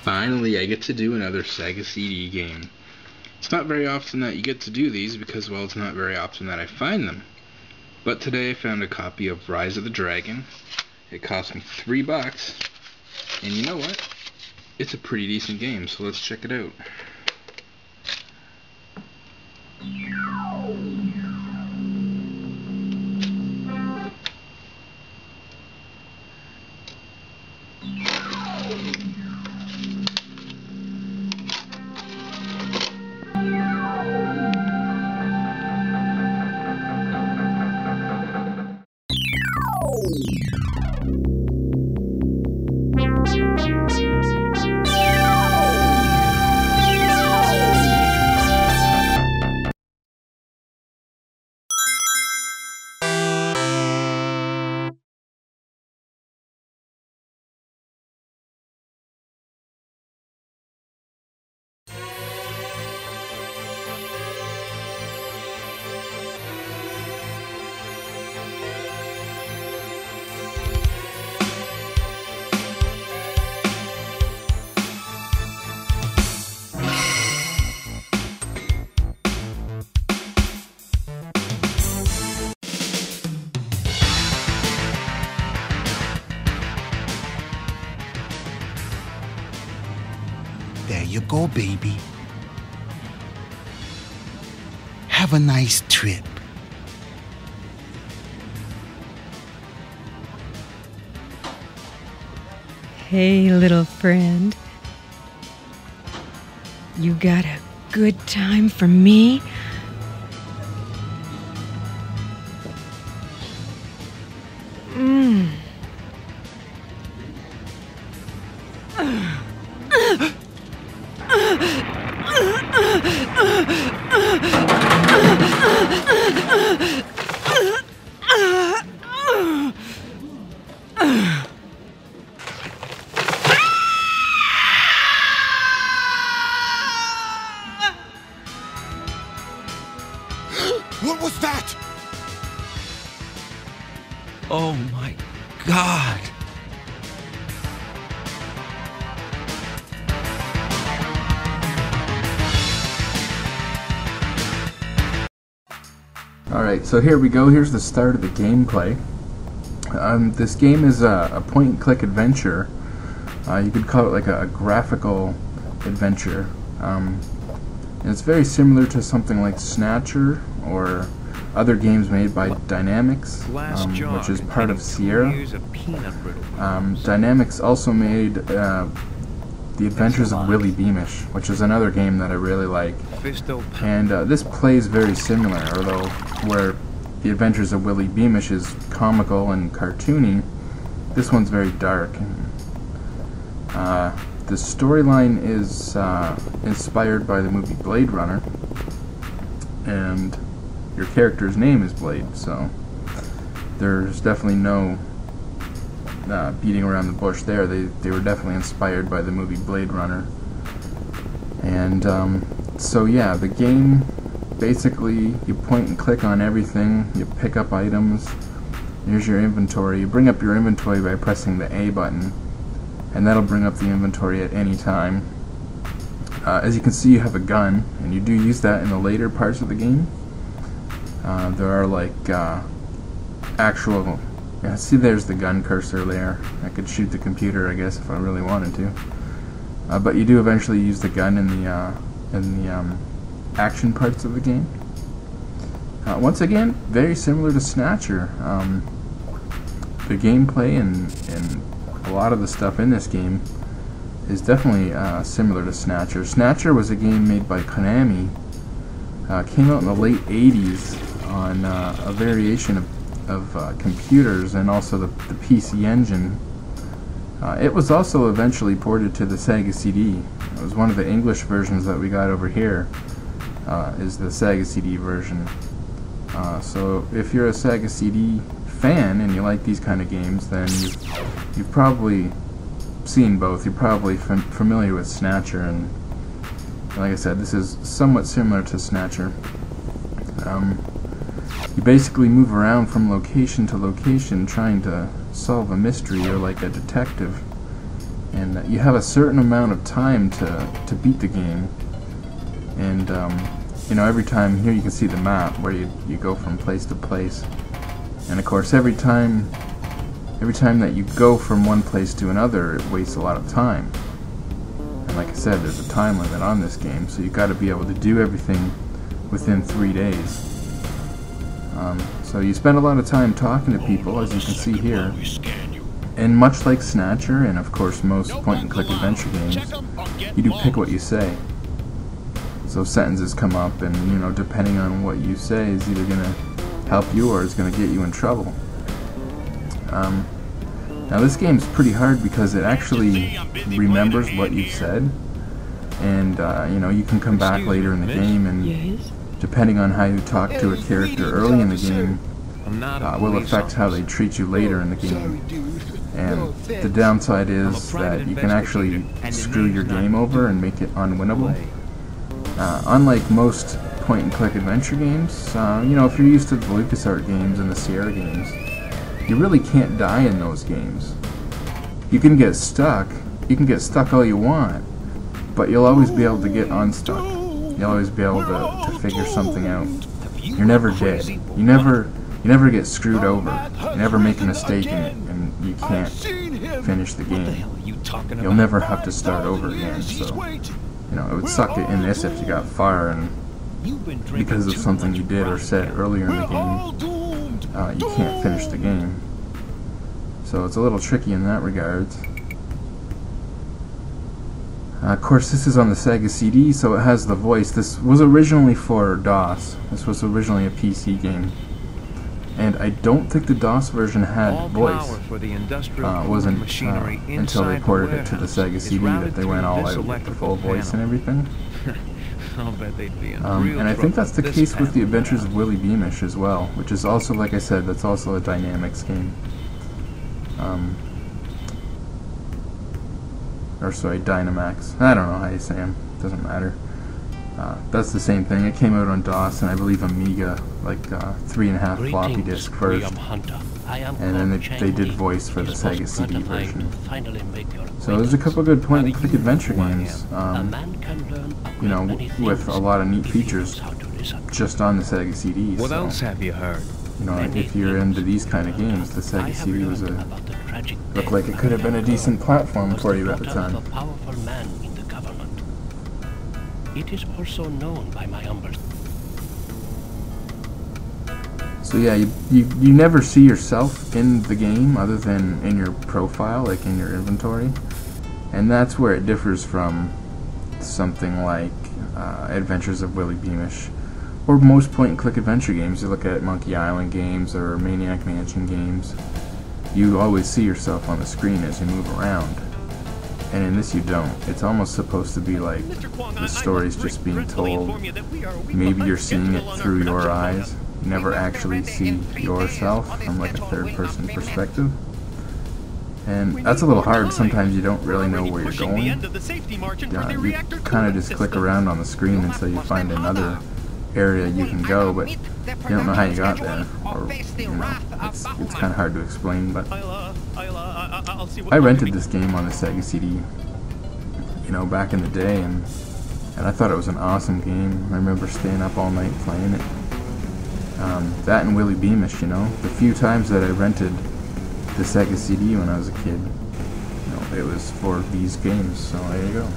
Finally, I get to do another SegaCD game. It's not very often that you get to do these because, well, it's not very often that I find them. But today I found a copy of Rise of the Dragon. It cost me $3, and you know what? It's a pretty decent game, so let's check it out. There you go, baby. Have a nice trip. Hey, little friend. You got a good time for me? What was that? Oh my God. Alright, so here we go. Here's the start of the gameplay. This game is a point-and-click adventure. You could call it like a graphical adventure. And it's very similar to something like Snatcher or other games made by Dynamics, which is part of Sierra. Dynamics also made The Adventures of Willy Beamish, which is another game that I really like. And this plays very similar, although where The Adventures of Willy Beamish is comical and cartoony, this one's very dark. The storyline is inspired by the movie Blade Runner, and your character's name is Blade, so there's definitely no beating around the bush there. They were definitely inspired by the movie Blade Runner. And so yeah, the game, basically you point and click on everything, you pick up items. Here's your inventory. You bring up your inventory by pressing the A button, and that'll bring up the inventory at any time. As you can see, you have a gun, and you do use that in the later parts of the game. There are like actual, yeah, see there's the gun cursor there. I could shoot the computer, I guess, if I really wanted to. But you do eventually use the gun in the action parts of the game. Once again, very similar to Snatcher. The gameplay and a lot of the stuff in this game is definitely similar to Snatcher. Snatcher was a game made by Konami. Came out in the late 80s on a variation of computers and also the PC Engine. It was also eventually ported to the SegaCD. It was one of the English versions that we got over here, is the SegaCD version. So if you're a SegaCD fan and you like these kind of games, then you've probably seen both. You're probably familiar with Snatcher, and like I said, this is somewhat similar to Snatcher. You basically move around from location to location trying to solve a mystery. You're like a detective, and you have a certain amount of time to beat the game. And you know, every time here you can see the map where you go from place to place, and of course every time that you go from one place to another, it wastes a lot of time. And like I said, there's a time limit on this game, so you got to be able to do everything within 3 days. So you spend a lot of time talking to people, as you can see here. And much like Snatcher, and of course most point-and-click adventure games, you do pick what you say. So sentences come up, and you know, depending on what you say is either going to help you or is going to get you in trouble. Now this game's pretty hard because it actually remembers what you've said, and you know, you can come back later in the game, and depending on how you talk to a character early in the game will affect how they treat you later in the game. And the downside is that you can actually screw your game over and make it unwinnable. Unlike most point-and-click adventure games, you know, if you're used to the LucasArts games and the Sierra games, you really can't die in those games. You can get stuck all you want, but you'll always be able to get unstuck. You'll always be able to figure something out. You're never dead. You never get screwed over. You never make a mistake and you can't finish the game. You'll never have to start over again. So, you know, it would suck in this if you got fired and because of something you did or said earlier in the game, you can't finish the game. So it's a little tricky in that regard. Of course, this is on the SegaCD, so it has the voice. This was originally for DOS. This was originally a PC game. And I don't think the DOS version had voice. Wasn't until they ported it to the SegaCD that they went all out with the full voice and everything. And I think that's the case with the Adventures of Willie Beamish as well, which is also, like I said, that's also a Dynamics game. Or sorry, Dynamax. I don't know how you say them. Doesn't matter. That's the same thing. It came out on DOS and I believe Amiga, like 3.5 floppy disk first, and then they did voice for the SegaCD version. So there's a couple good point-and-click adventure games, you know, with a lot of neat features just on the SegaCD. What else have you heard? You know, if you're into these kind of games, the SegaCD was looked like it could have been a decent platform for you at the time. It is also known by my humble. So yeah, you never see yourself in the game other than in your profile, like in your inventory, and that's where it differs from something like Adventures of Willie Beamish, or most point-and-click adventure games. You look at Monkey Island games or Maniac Mansion games, you always see yourself on the screen as you move around. And in this you don't. It's almost supposed to be like the story's just being told. Maybe you're seeing it through your eyes. You never actually see yourself from like a third-person perspective. And that's a little hard. Sometimes you don't really know where you're going. You kind of just click around on the screen until you find another area you can go, but you don't know how you got there. Or, you know, it's kind of hard to explain, but I rented this game on the SegaCD, you know, back in the day, and I thought it was an awesome game. I remember staying up all night playing it. That and Willie Beamish, you know, the few times that I rented the SegaCD when I was a kid, you know, it was for these games, so there you go.